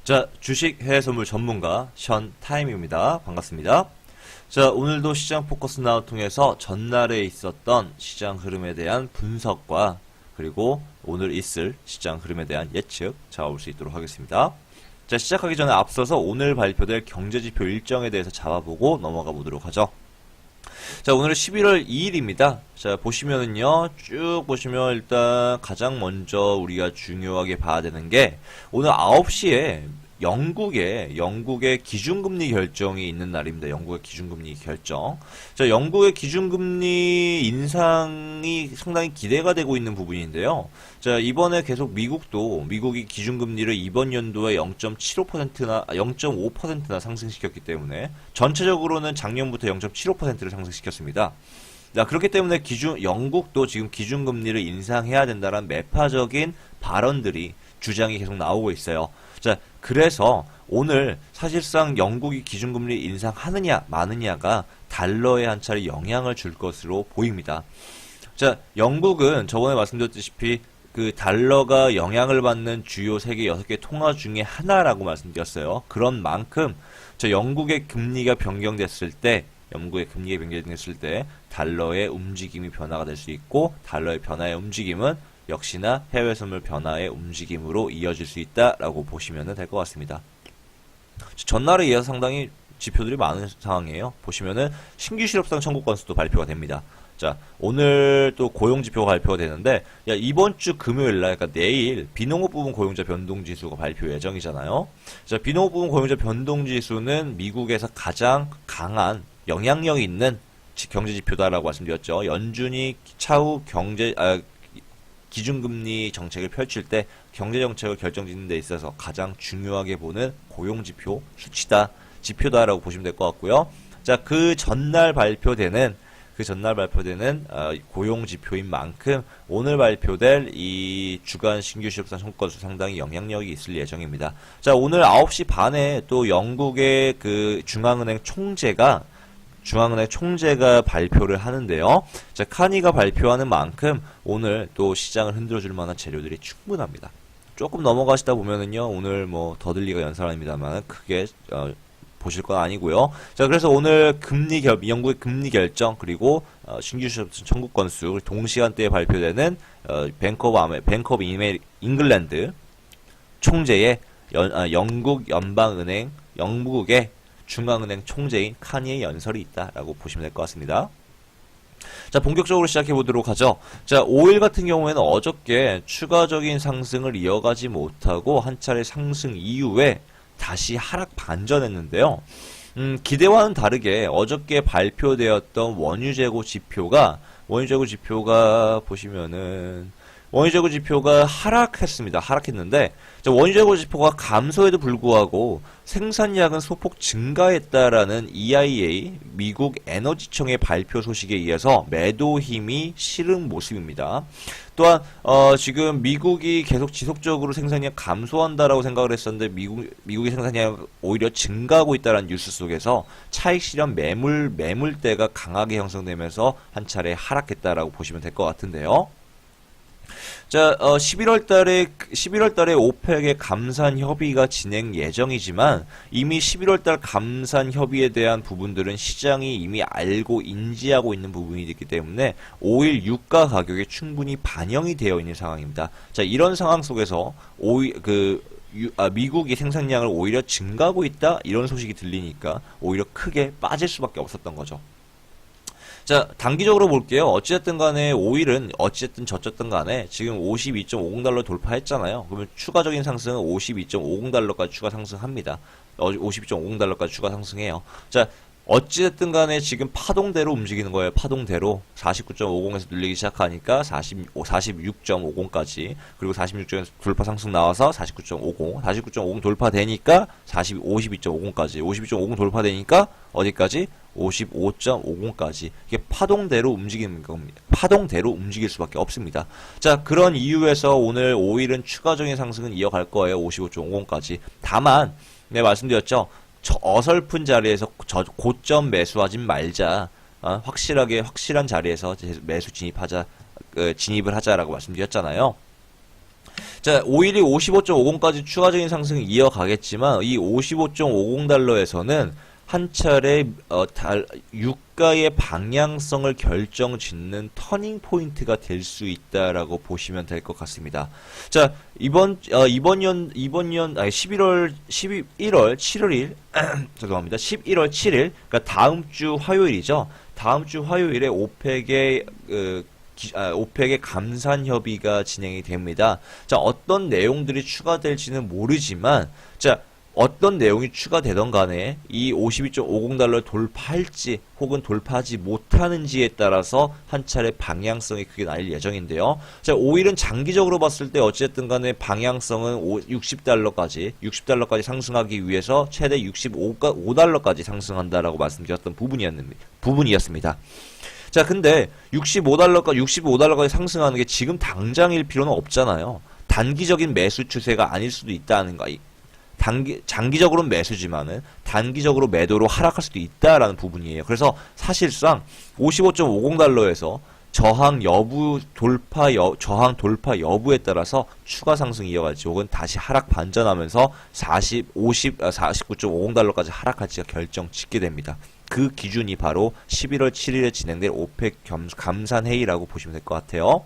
자, 주식 해외 선물 전문가 션 타임입니다. 반갑습니다. 자, 오늘도 시장 포커스 나우 통해서 전날에 있었던 시장 흐름에 대한 분석과 그리고 오늘 있을 시장 흐름에 대한 예측 잡아볼 수 있도록 하겠습니다. 자, 시작하기 전에 앞서서 오늘 발표될 경제지표 일정에 대해서 잡아보고 넘어가 보도록 하죠. 자, 오늘은 11월 2일입니다. 자, 보시면은요, 쭉 보시면 일단 가장 먼저 우리가 중요하게 봐야 되는 게 오늘 9시에 영국의 기준금리 결정이 있는 날입니다. 영국의 기준금리 결정. 자, 영국의 기준금리 인상이 상당히 기대가 되고 있는 부분인데요. 자, 이번에 계속 미국이 기준금리를 이번 연도에 0.75%나 0.5%나 상승시켰기 때문에 전체적으로는 작년부터 0.75%를 상승시켰습니다. 자, 그렇기 때문에 영국도 지금 기준금리를 인상해야 된다는 매파적인 발언들이 주장이 계속 나오고 있어요. 자, 그래서 오늘 사실상 영국이 기준금리 인상하느냐 마느냐가 달러에 한 차례 영향을 줄 것으로 보입니다. 자, 영국은 저번에 말씀드렸다시피 그 달러가 영향을 받는 주요 세계 6개 통화 중에 하나라고 말씀드렸어요. 그런 만큼 영국의 금리가 변경됐을 때 달러의 움직임이 변화가 될 수 있고 달러의 변화의 움직임은 역시나 해외 선물 변화의 움직임으로 이어질 수 있다라고 보시면 될 것 같습니다. 전날에 이어서 상당히 지표들이 많은 상황이에요. 보시면은 신규 실업상 청구 건수도 발표가 됩니다. 자, 오늘 또 고용지표가 발표가 되는데, 이번 주 금요일날, 그러니까 내일 비농업 부분 고용자 변동지수가 발표 예정이잖아요. 자, 비농업 부분 고용자 변동지수는 미국에서 가장 강한 영향력 있는 경제지표다라고 말씀드렸죠. 연준이 차후 기준금리 정책을 펼칠 때 경제정책을 결정짓는 데 있어서 가장 중요하게 보는 고용지표 지표다라고 보시면 될 것 같고요. 자, 그 전날 발표되는 고용지표인 만큼 오늘 발표될 이 주간 신규 실업상 청구 건수 상당히 영향력이 있을 예정입니다. 자, 오늘 9시 반에 또 영국의 그 중앙은행 총재가 발표를 하는데요. 자, 카니가 발표하는 만큼 오늘 또 시장을 흔들어줄 만한 재료들이 충분합니다. 조금 넘어가시다 보면은요, 오늘 뭐 더들리가 연설합니다만 크게 보실 건 아니고요. 자, 그래서 오늘 영국의 금리 결정 그리고 신규 실업 청구 건수 동시간대에 발표되는 뱅크 오브 잉글랜드 총재의 영국 연방은행 영국의 중앙은행 총재인 카니의 연설이 있다라고 보시면 될 것 같습니다. 자, 본격적으로 시작해 보도록 하죠. 자, 5일 같은 경우에는 어저께 추가적인 상승을 이어가지 못하고 한 차례 상승 이후에 다시 하락 반전했는데요. 기대와는 다르게 어저께 발표되었던 원유재고 지표가 보시면은 원유재고 지표가 하락했는데 원유재고 지표가 감소에도 불구하고 생산량은 소폭 증가했다라는 EIA 미국 에너지청의 발표 소식에 의해서 매도 힘이 실은 모습입니다. 또한 지금 미국이 계속 지속적으로 생산량 감소한다라고 생각을 했었는데 미국의 생산량 오히려 증가하고 있다는 뉴스 속에서 차익 실현 매물대가 강하게 형성되면서 한 차례 하락했다라고 보시면 될 것 같은데요. 자, 11월 달에 오펙의 감산 협의가 진행 예정이지만 이미 11월 달 감산 협의에 대한 부분들은 시장이 이미 알고 인지하고 있는 부분이 있기 때문에 5일 유가 가격에 충분히 반영이 되어 있는 상황입니다. 자, 이런 상황 속에서 미국이 생산량을 오히려 증가하고 있다 이런 소식이 들리니까 오히려 크게 빠질 수밖에 없었던 거죠. 자, 단기적으로 볼게요. 어찌됐든 간에 5일은 어찌됐든 저쨌든 간에 지금 52.50달러 돌파했잖아요. 그러면 추가적인 상승은 52.50달러까지 추가 상승합니다. 52.50달러까지 추가 상승해요. 자, 어찌됐든 간에 지금 파동대로 움직이는 거예요. 파동대로 49.50에서 눌리기 시작하니까 46.50까지 그리고 46.에서 돌파 상승 나와서 49.50 돌파되니까 52.50까지 52.50 돌파되니까 어디까지? 55.50까지 이게 파동대로 움직이는 겁니다. 파동대로 움직일 수밖에 없습니다. 자, 그런 이유에서 오늘 5일은 추가적인 상승은 이어갈 거예요. 55.50까지. 다만 말씀드렸죠. 어설픈 자리에서 고점 매수하지 말자. 확실한 자리에서 매수 진입을 하자라고 말씀드렸잖아요. 자, 오일이 55.50까지 추가적인 상승을 이어가겠지만 이 55.50달러에서는 한 차례 유가의 방향성을 결정짓는 터닝 포인트가 될 수 있다라고 보시면 될 것 같습니다. 자, 이번 년 11월 7일 죄송합니다. 11월 7일 그러니까 다음 주 화요일이죠. 다음 주 화요일에 오펙의 감산 협의가 진행이 됩니다. 자, 어떤 내용들이 추가될지는 모르지만, 자, 어떤 내용이 추가되던 간에 이 52.50달러를 돌파할지 혹은 돌파하지 못하는지에 따라서 한 차례 방향성이 크게 나뉠 예정인데요. 자, 오일은 장기적으로 봤을 때 어쨌든 간에 방향성은 60달러까지 상승하기 위해서 최대 65달러까지 상승한다라고 말씀드렸던 부분이었습니다. 자, 근데 65달러까지 상승하는 게 지금 당장일 필요는 없잖아요. 단기적인 매수 추세가 아닐 수도 있다는 거. 장기적으로는 매수지만은 단기적으로 매도로 하락할 수도 있다라는 부분이에요. 그래서 사실상 55.50달러에서 저항 돌파 여부에 따라서 추가 상승 이어갈지 혹은 다시 하락 반전하면서 49.50달러까지 하락할지가 결정 짓게 됩니다. 그 기준이 바로 11월 7일에 진행될 오펙 감산 회의라고 보시면 될 것 같아요.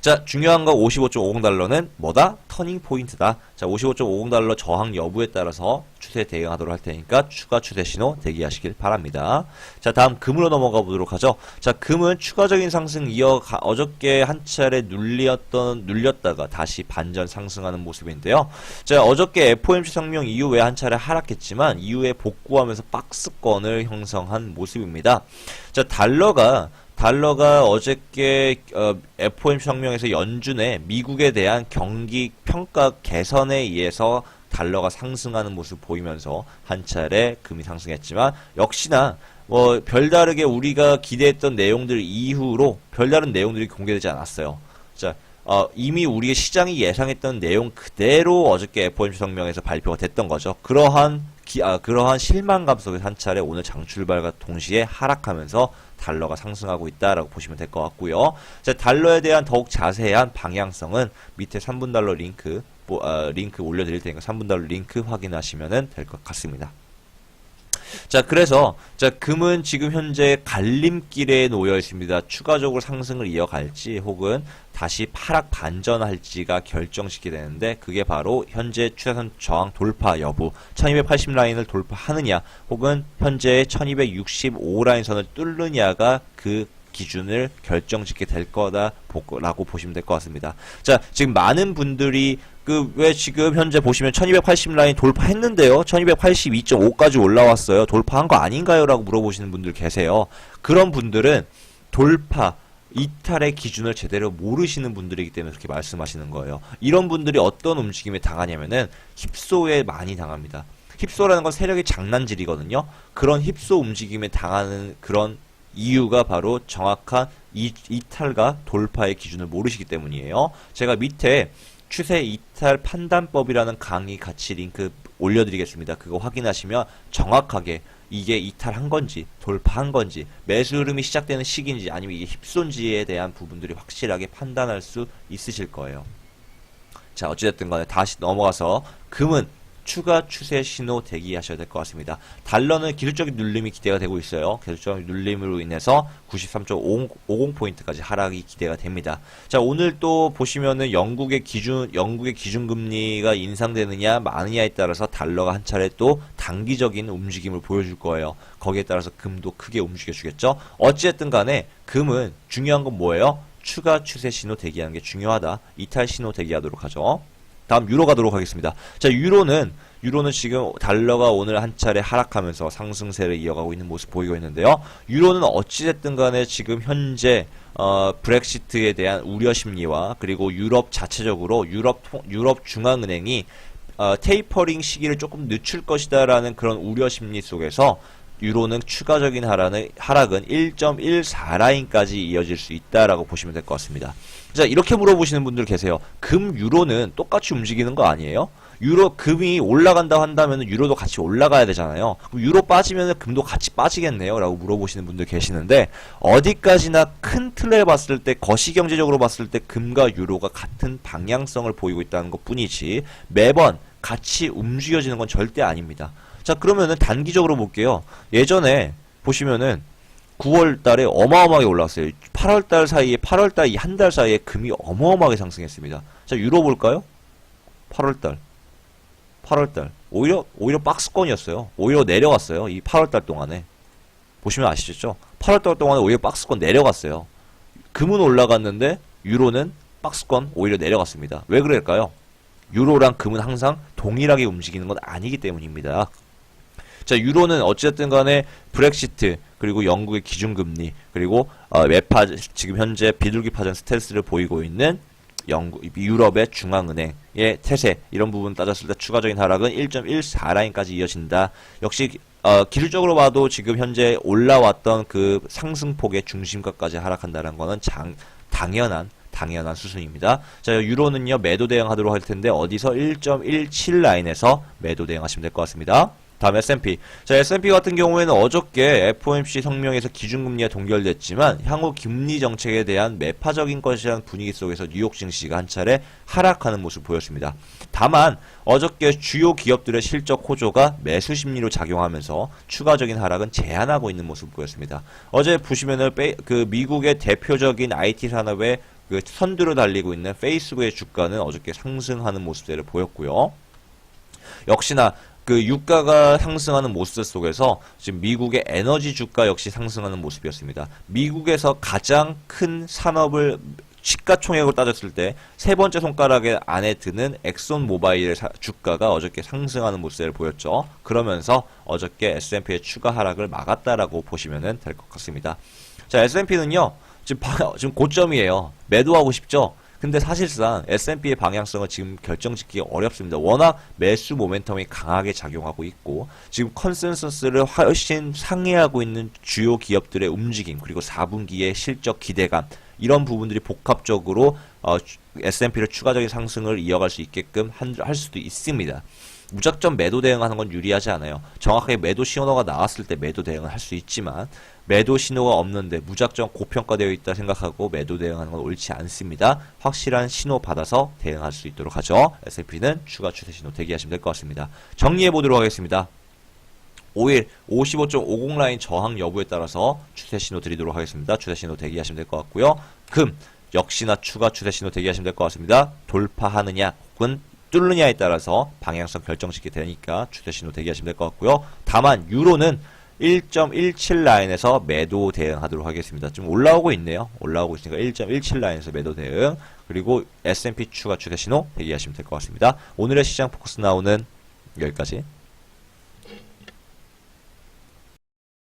자, 중요한 거 55.50달러는 뭐다? 터닝 포인트다. 자, 55.50달러 저항 여부에 따라서 추세 대응하도록 할 테니까 추가 추세 신호 대기하시길 바랍니다. 자, 다음 금으로 넘어가 보도록 하죠. 자, 금은 추가적인 상승 어저께 한 차례 눌렸다가 다시 반전 상승하는 모습인데요. 자, 어저께 FOMC 성명 이후에 한 차례 하락했지만 이후에 복구하면서 박스권을 형성한 모습입니다. 자, 달러가 어저께 FOMC 성명에서 연준의 미국에 대한 경기 평가 개선에 의해서 달러가 상승하는 모습 보이면서 한 차례 금이 상승했지만 역시나 별다르게 우리가 기대했던 내용들 이후로 별다른 내용들이 공개되지 않았어요. 자, 이미 우리의 시장이 예상했던 내용 그대로 어저께 FOMC 성명에서 발표가 됐던 거죠. 그러한 실망감 속에서 한 차례 오늘 장출발과 동시에 하락하면서 달러가 상승하고 있다라고 보시면 될 것 같고요. 자, 달러에 대한 더욱 자세한 방향성은 밑에 3분달러 링크 올려드릴 테니까 3분달러 링크 확인하시면 될 것 같습니다. 자, 그래서 금은 지금 현재 갈림길에 놓여 있습니다. 추가적으로 상승을 이어갈지 혹은 다시 하락 반전할지가 결정짓게 되는데 그게 바로 현재 추세선 저항 돌파 여부 1280 라인을 돌파하느냐 혹은 현재 1265 라인선을 뚫느냐가 그 기준을 결정짓게 될 거다라고 보시면 될 것 같습니다. 자, 지금 많은 분들이 왜 지금 현재 보시면 1280 라인 돌파했는데요. 1282.5까지 올라왔어요. 돌파한 거 아닌가요? 라고 물어보시는 분들 계세요. 그런 분들은 돌파, 이탈의 기준을 제대로 모르시는 분들이기 때문에 그렇게 말씀하시는 거예요. 이런 분들이 어떤 움직임에 당하냐면은 힙소에 많이 당합니다. 힙소라는 건 세력의 장난질이거든요. 그런 힙소 움직임에 당하는 그런 이유가 바로 정확한 이탈과 돌파의 기준을 모르시기 때문이에요. 제가 밑에 추세 이탈 판단법이라는 강의 같이 링크 올려드리겠습니다. 그거 확인하시면 정확하게 이게 이탈한 건지 돌파한 건지 매수 흐름이 시작되는 시기인지 아니면 이게 힙소인지에 대한 부분들이 확실하게 판단할 수 있으실 거예요. 자, 어찌됐든 간에 다시 넘어가서 금은 추가 추세 신호 대기하셔야 될 것 같습니다. 달러는 기술적인 눌림이 기대가 되고 있어요. 기술적인 눌림으로 인해서 93.50포인트까지 하락이 기대가 됩니다. 자, 오늘 또 보시면은 영국의 기준금리가 인상되느냐 마느냐에 따라서 달러가 한 차례 또 단기적인 움직임을 보여줄 거예요. 거기에 따라서 금도 크게 움직여주겠죠. 어찌됐든 간에 금은 중요한 건 뭐예요? 추가 추세 신호 대기하는 게 중요하다. 이탈 신호 대기하도록 하죠. 다음 유로 가도록 하겠습니다. 자, 유로는 지금 달러가 오늘 한 차례 하락하면서 상승세를 이어가고 있는 모습 보이고 있는데요. 유로는 어찌됐든 간에 지금 현재 브렉시트에 대한 우려 심리와 그리고 유럽 자체적으로 유럽 중앙은행이 테이퍼링 시기를 조금 늦출 것이다라는 그런 우려 심리 속에서 유로는 추가적인 하락은 1.14라인까지 이어질 수 있다라고 보시면 될 것 같습니다. 자, 이렇게 물어보시는 분들 계세요. 금, 유로는 똑같이 움직이는 거 아니에요? 금이 올라간다 한다면 유로도 같이 올라가야 되잖아요. 그럼 유로 빠지면 금도 같이 빠지겠네요? 라고 물어보시는 분들 계시는데, 어디까지나 큰 틀에 봤을 때, 거시경제적으로 봤을 때 금과 유로가 같은 방향성을 보이고 있다는 것 뿐이지, 매번 같이 움직여지는 건 절대 아닙니다. 자, 그러면은 단기적으로 볼게요. 예전에 보시면은 9월 달에 어마어마하게 올라왔어요. 8월 달 사이에, 8월 달 이 한 달 사이에 금이 어마어마하게 상승했습니다. 자, 유로 볼까요? 8월 달. 오히려 박스권이었어요. 오히려 내려갔어요. 이 8월 달 동안에. 보시면 아시겠죠? 8월 달 동안에 오히려 박스권 내려갔어요. 금은 올라갔는데, 유로는 박스권 오히려 내려갔습니다. 왜 그럴까요? 유로랑 금은 항상 동일하게 움직이는 건 아니기 때문입니다. 자, 유로는 어쨌든 간에 브렉시트, 그리고 영국의 기준금리, 그리고 지금 현재 비둘기 파전 스탠스를 보이고 있는 유럽의 중앙은행의 태세, 이런 부분 따졌을 때 추가적인 하락은 1.14라인까지 이어진다. 역시 기술적으로 봐도 지금 현재 올라왔던 그 상승폭의 중심가까지 하락한다는 거는 당연한 수순입니다. 자, 유로는요, 매도 대응하도록 할 텐데, 어디서 1.17 라인에서 매도 대응하시면 될 것 같습니다. 다음 S&P. 자, S&P 같은 경우에는 어저께 FOMC 성명에서 기준금리가 동결됐지만, 향후 금리 정책에 대한 매파적인 것이라는 분위기 속에서 뉴욕 증시가 한 차례 하락하는 모습을 보였습니다. 다만, 어저께 주요 기업들의 실적 호조가 매수 심리로 작용하면서 추가적인 하락은 제한하고 있는 모습을 보였습니다. 어제 보시면은 미국의 대표적인 IT 산업의 선두로 달리고 있는 페이스북의 주가는 어저께 상승하는 모습들을 보였고요. 역시나 유가가 상승하는 모습 속에서 지금 미국의 에너지 주가 역시 상승하는 모습이었습니다. 미국에서 가장 큰 산업을 시가총액으로 따졌을 때 세 번째 손가락 안에 드는 엑손 모바일의 주가가 어저께 상승하는 모습을 보였죠. 그러면서 어저께 S&P의 추가 하락을 막았다라고 보시면 될 것 같습니다. 자, S&P는요, 지금 고점이에요. 매도하고 싶죠? 근데 사실상 S&P의 방향성은 지금 결정짓기가 어렵습니다. 워낙 매수 모멘텀이 강하게 작용하고 있고, 지금 컨센서스를 훨씬 상회하고 있는 주요 기업들의 움직임, 그리고 4분기의 실적 기대감, 이런 부분들이 복합적으로 S&P를 추가적인 상승을 이어갈 수 있게끔 할 수도 있습니다. 무작정 매도 대응하는 건 유리하지 않아요. 정확하게 매도 신호가 나왔을 때 매도 대응을 할 수 있지만, 매도 신호가 없는데 무작정 고평가되어 있다 생각하고 매도 대응하는 건 옳지 않습니다. 확실한 신호 받아서 대응할 수 있도록 하죠. S&P는 추가 추세 신호 대기하시면 될 것 같습니다. 정리해 보도록 하겠습니다. 5일 55.50 라인 저항 여부에 따라서 추세 신호 드리도록 하겠습니다. 추세 신호 대기하시면 될 것 같고요. 금 역시나 추가 추세 신호 대기하시면 될 것 같습니다. 돌파하느냐 혹은 뚫느냐에 따라서 방향성 결정짓게 되니까 추세 신호 대기하시면 될 것 같고요. 다만 유로는 1.17 라인에서 매도 대응하도록 하겠습니다. 좀 올라오고 있네요. 올라오고 있으니까 1.17 라인에서 매도 대응, 그리고 S&P 추가 추세 신호 대기하시면 될 것 같습니다. 오늘의 시장 포커스 나오는 여기까지.